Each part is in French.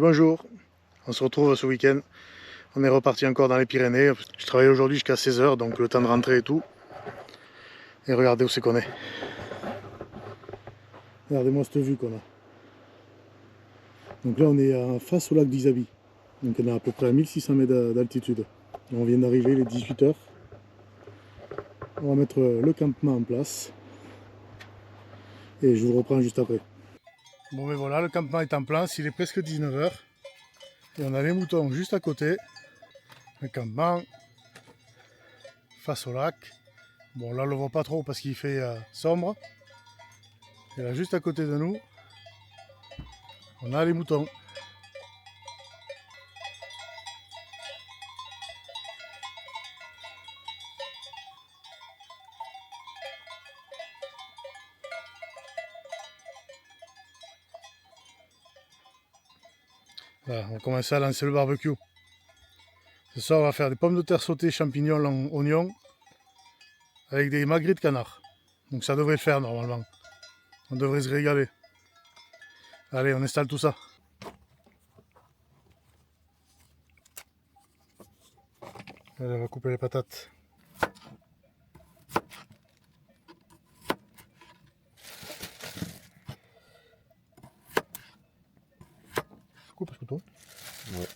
bonjour, on se retrouve ce week-end. On est reparti encore dans les Pyrénées. Je travaille aujourd'hui jusqu'à 16 h, donc le temps de rentrer et tout. Et regardez où c'est qu'on est. Regardez-moi cette vue qu'on a. Donc là on est face au lac d'Isabi. Donc on est à peu près à 1600 mètres d'altitude. On vient d'arriver, il est 18 h. On va mettre le campement en place. Et je vous reprends juste après. Bon mais voilà, le campement est en place, il est presque 19 h. Et on a les moutons juste à côté. Le campement face au lac. Bon là on le voit pas trop parce qu'il fait sombre. Et là juste à côté de nous, on a les moutons. Voilà, on va commencer à lancer le barbecue. Ce soir on va faire des pommes de terre sautées, champignons, oignons avec des magrets de canard. Donc ça devrait le faire normalement. On devrait se régaler. Allez, on installe tout ça. Allez, on va couper les patates. Coupe ce couteau. Ouais.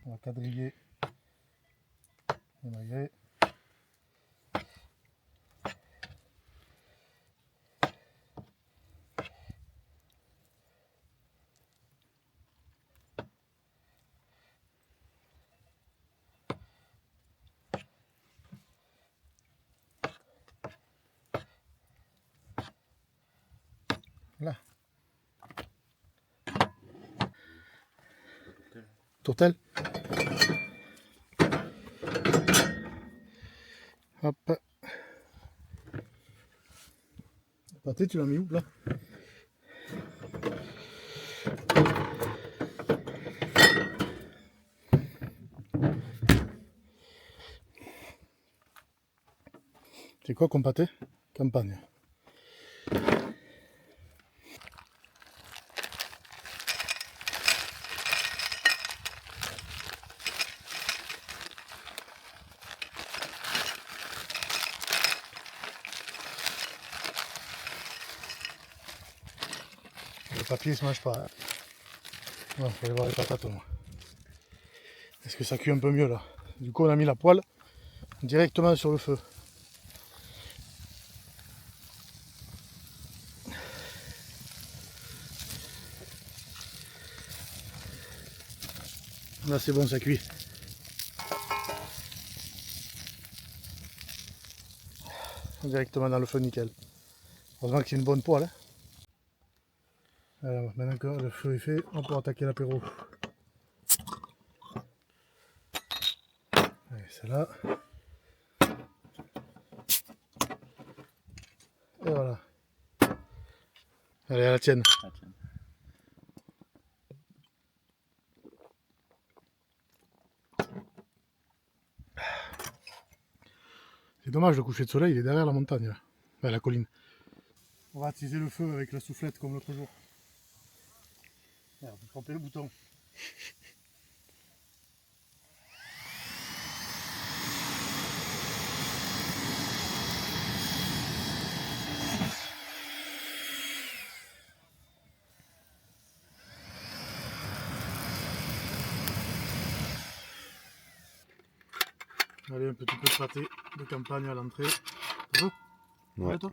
On va quadriller le magret. Là. Tourtelle. Hop. Le pâté, tu l'as mis où là? C'est quoi comme pâté? Campagne. Le papier il se mange pas. Hein. Bon, faut aller voir les patates. Est-ce que ça cuit un peu mieux là? Du coup on a mis la poêle directement sur le feu. Là c'est bon, ça cuit. Directement dans le feu, nickel. Heureusement que c'est une bonne poêle. Hein. Alors maintenant que le feu est fait, on peut attaquer l'apéro. Allez, celle-là. Et voilà. Allez, à la tienne. C'est dommage, le coucher de soleil, il est derrière la montagne, là. Enfin, la colline. On va attiser le feu avec la soufflette comme l'autre jour. Merde, on peut tromper le bouton. Allez, un petit peu de pâté de campagne à l'entrée. Ça va? Ouais. Ouais, toi?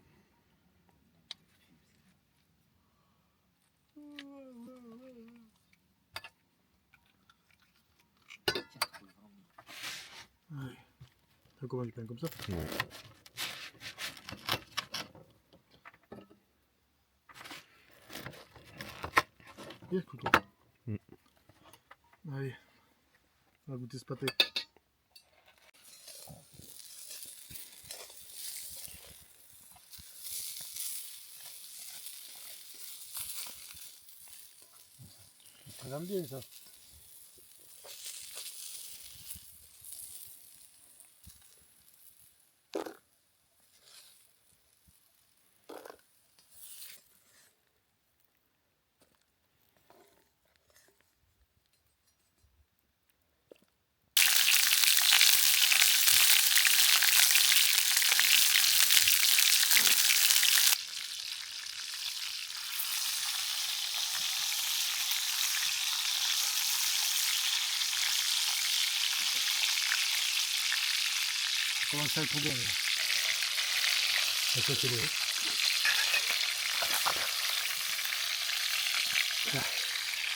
Allez. Ça commande du pain comme ça? Ouais. Et le couteau. Allez, on va goûter ce pâté. Ça l'aime bien ça. Ça commence à être bon là. Et ça c'est le...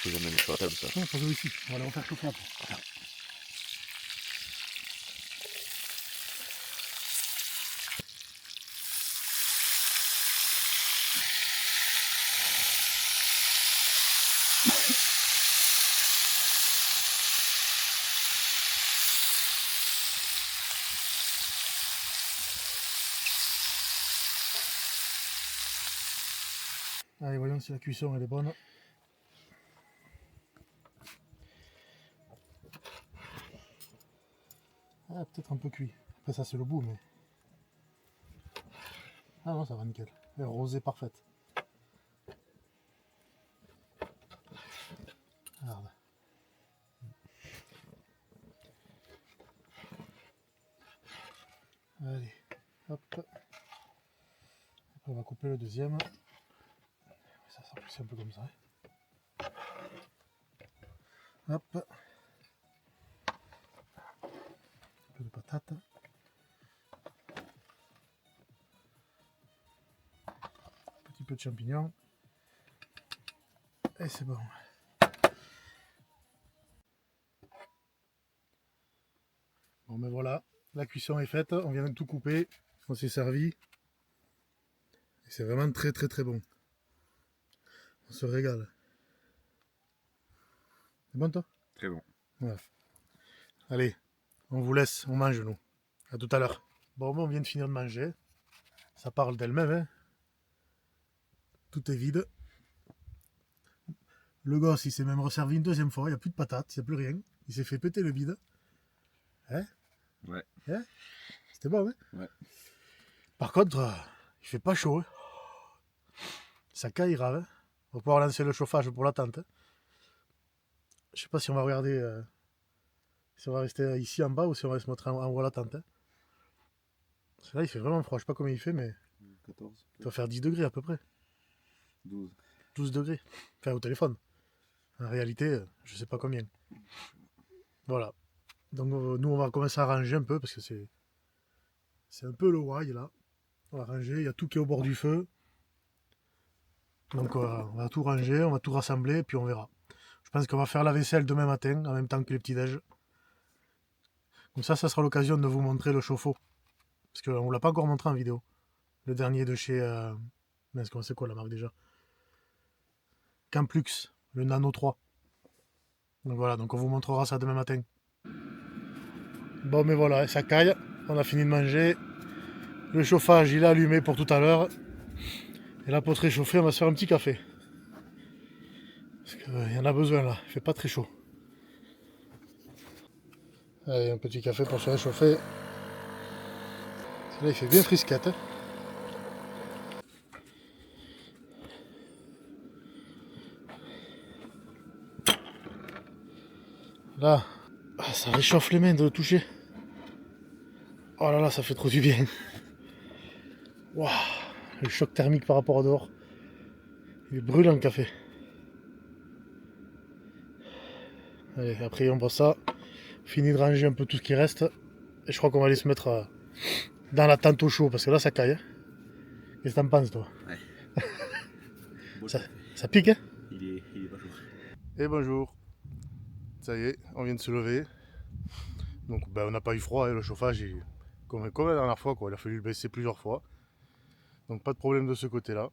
Je les amène sur la table, ça. Non, pas ici. On va les refaire chauffer après. Allez, voyons si la cuisson elle est bonne. Ah, peut-être un peu cuit. Après ça c'est le bout, mais... Ah non, ça va nickel. Et rosée parfaite. Regarde. Allez, hop. Après on va couper le deuxième. Ça sera plus un peu comme ça. Hop. Un peu de patate. Petit peu de champignons. Et c'est bon. Bon ben voilà, la cuisson est faite, on vient de tout couper, on s'est servi. Et c'est vraiment très très très bon. On se régale. C'est bon toi? Très bon. Voilà. Allez, on vous laisse, on mange nous. À tout à l'heure. Bon, on vient de finir de manger. Ça parle d'elle-même, hein. Tout est vide. Le gosse, il s'est même resservi une deuxième fois, il n'y a plus de patates, il n'y a plus rien. Il s'est fait péter le bide. Hein? Ouais. Hein? C'était bon, hein? Ouais. Par contre, il fait pas chaud. Hein? Ça caille grave. Hein? On va pouvoir lancer le chauffage pour la tente. Hein? Je sais pas si on va regarder, si on va rester ici en bas ou si on va se mettre en haut à la tente. Hein? Parce que là, il fait vraiment froid. Je sais pas combien il fait, mais 14. il doit faire 10 degrés à peu près. 12. 12 degrés. Enfin, au téléphone. En réalité, je sais pas combien. Voilà. Donc, nous, on va commencer à ranger un peu parce que c'est un peu le why là. On va ranger. Il y a tout qui est au bord du feu. Donc, on va tout ranger, on va tout rassembler et puis on verra. Je pense qu'on va faire la vaisselle demain matin en même temps que les petits déj. Comme ça sera l'occasion de vous montrer le chauffe-eau. Parce qu'on ne l'a pas encore montré en vidéo. Le dernier de chez... mince, comment c'est quoi la marque déjà? Camplux, le Nano 3. Donc voilà, donc on vous montrera ça demain matin. Bon mais voilà, ça caille. On a fini de manger. Le chauffage il est allumé pour tout à l'heure. Et là pour te réchauffer, on va se faire un petit café. Parce qu'il y en a besoin là, il fait pas très chaud. Allez, un petit café pour se réchauffer. Là il fait bien frisquette. Hein. Là, ça réchauffe les mains de le toucher. Oh là là, ça fait trop du bien. Waouh, le choc thermique par rapport à dehors. Il est brûlant le café. Allez, après on boit ça. Fini de ranger un peu tout ce qui reste. Et je crois qu'on va aller se mettre dans la tente au chaud, parce que là ça caille. Hein. Qu'est-ce que t'en penses toi? Ouais. Bon, Ça pique hein? il est pas chaud. Et bonjour. Ça y est, on vient de se lever. Donc ben, on n'a pas eu froid, hein, le chauffage est comme la dernière fois, quoi. Il a fallu le baisser plusieurs fois. Donc pas de problème de ce côté-là.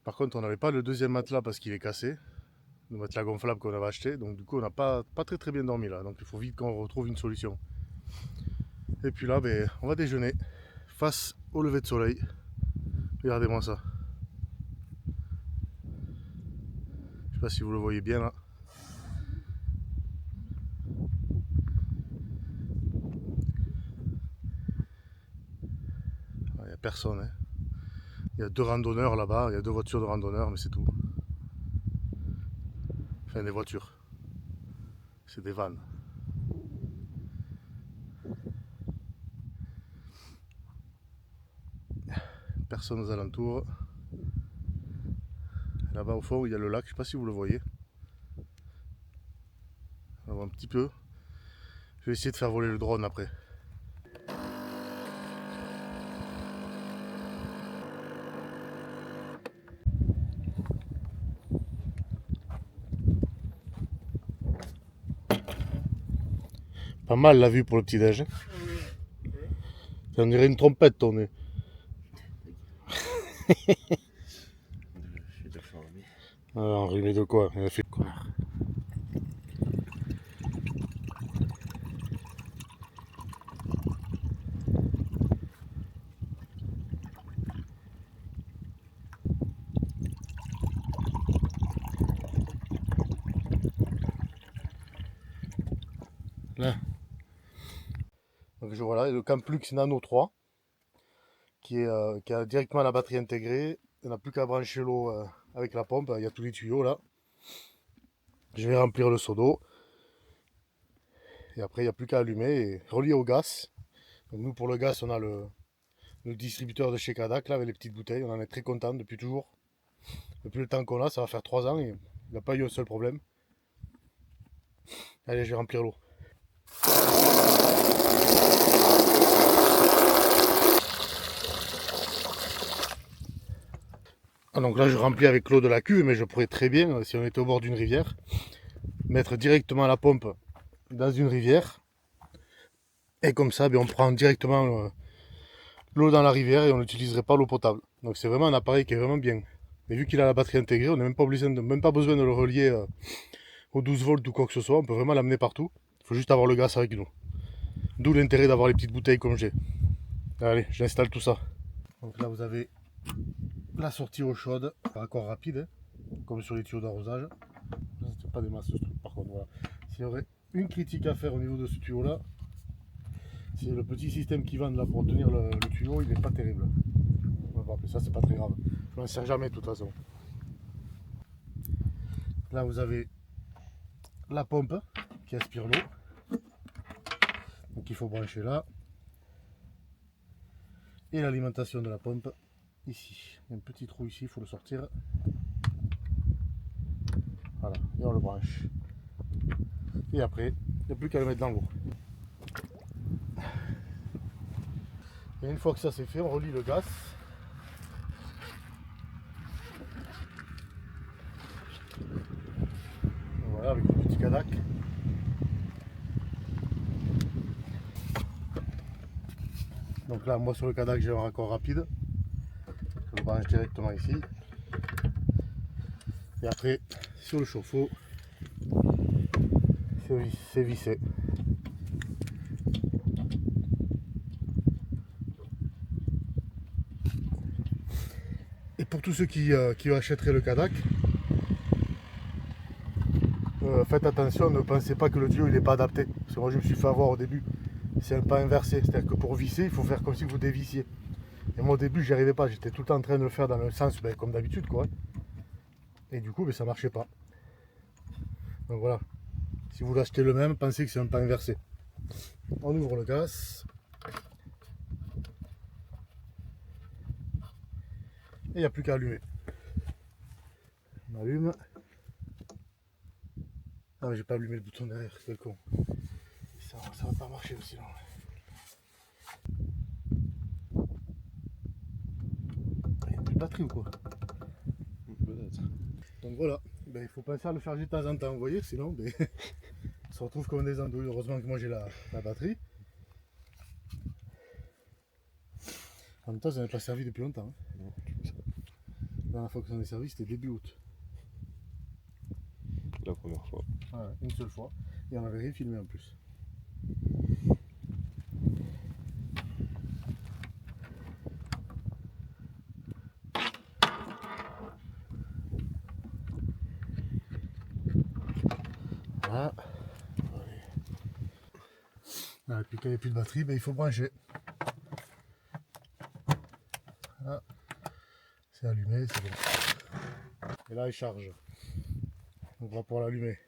Par contre on n'avait pas le deuxième matelas parce qu'il est cassé. Le matelas gonflable qu'on avait acheté. Donc du coup on n'a pas très bien dormi là. Donc il faut vite qu'on retrouve une solution. Et puis là ben, on va déjeuner face au lever de soleil. Regardez-moi ça. Je sais pas si vous le voyez bien là. Il n'y a personne. Hein. Il y a 2 randonneurs là-bas, il y a 2 voitures de randonneurs, mais c'est tout. Enfin des voitures. C'est des vannes. Personne aux alentours. Là-bas au fond il y a le lac, je sais pas si vous le voyez. On voit un petit peu. Je vais essayer de faire voler le drone après. Pas mal la vue pour le petit-déj. Ça dirait une trompette ton nez. Je suis d'accord, mais. Enrhumé de quoi? Il a fait Connard. là. Donc voilà, le Camplux Nano 3 qui a directement la batterie intégrée. On n'a plus qu'à brancher l'eau avec la pompe. Il y a tous les tuyaux là. Je vais remplir le seau d'eau. Et après, il n'y a plus qu'à allumer et relier au gaz. Donc nous, pour le gaz, on a le distributeur de chez Kadac là, avec les petites bouteilles. On en est très content depuis toujours. Depuis le temps qu'on a, ça va faire 3 ans et il n'y a pas eu un seul problème. Allez, je vais remplir l'eau. Ah, donc là, je remplis avec l'eau de la cuve, mais je pourrais très bien, si on était au bord d'une rivière, mettre directement la pompe dans une rivière. Et comme ça, on prend directement l'eau dans la rivière et on n'utiliserait pas l'eau potable. Donc c'est vraiment un appareil qui est vraiment bien. Et vu qu'il a la batterie intégrée, on n'a même pas besoin de le relier aux 12 volts ou quoi que ce soit. On peut vraiment l'amener partout. Il faut juste avoir le gaz avec nous. D'où l'intérêt d'avoir les petites bouteilles comme j'ai. Allez, j'installe tout ça. Donc là, vous avez la sortie eau chaude, raccord rapide, hein, comme sur les tuyaux d'arrosage. C'est pas des masses ce truc par contre. Voilà. S'il y aurait une critique à faire au niveau de ce tuyau là, c'est le petit système qui vend là pour tenir le tuyau, il n'est pas terrible. Mais ça c'est pas très grave. Je m'en sers jamais de toute façon. Là vous avez la pompe qui aspire l'eau. Donc il faut brancher là. Et l'alimentation de la pompe ici. Il y a un petit trou ici, il faut le sortir. Voilà, et on le branche. Et après, il n'y a plus qu'à le mettre dans l'eau. Et une fois que ça c'est fait, on relie le gaz. Voilà, avec le petit Kadac. Donc là, moi sur le Kadac, j'ai un raccord rapide. Je le branche directement ici. Et après, sur le chauffe-eau, c'est vissé. Et pour tous ceux qui achèteraient le Kadac, faites attention, ne pensez pas que le tuyau il n'est pas adapté. Parce que moi je me suis fait avoir au début. C'est un pas inversé, c'est-à-dire que pour visser, il faut faire comme si vous dévissiez. Et moi au début, j'y arrivais pas, j'étais tout le temps en train de le faire dans le sens comme d'habitude quoi. Et du coup, ça marchait pas. Donc voilà, si vous l'achetez le même, pensez que c'est un pas inversé. On ouvre le gaz. Et il n'y a plus qu'à allumer. On allume. Ah mais j'ai pas allumé le bouton derrière, quel con. Ça va pas marcher aussi là. batterie ou quoi? Peut-être. Donc voilà, ben, il faut penser à le charger de temps en temps, vous voyez, sinon ben, on se retrouve comme des andouilles. Heureusement que moi j'ai la batterie. En même temps, ça n'avait pas servi depuis longtemps. Hein. Non, tu fais ça. La dernière fois que j'en ai servi, c'était début août. La première fois. Voilà, une seule fois. Et on avait rien filmé en plus. Voilà. Ah, et puis quand il n'y a plus de batterie, ben, il faut brancher. Voilà. C'est allumé, c'est bon. Et là, il charge. On va pouvoir l'allumer.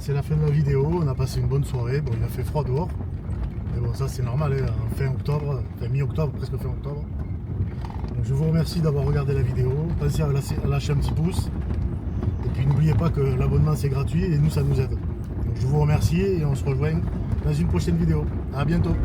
C'est la fin de la vidéo, on a passé une bonne soirée, bon il a fait froid dehors, mais bon ça c'est normal, hein, fin octobre, enfin mi-octobre, presque fin octobre. Donc je vous remercie d'avoir regardé la vidéo, pensez à lâcher un petit pouce, et puis n'oubliez pas que l'abonnement c'est gratuit et nous ça nous aide. Donc je vous remercie et on se rejoint dans une prochaine vidéo. A bientôt.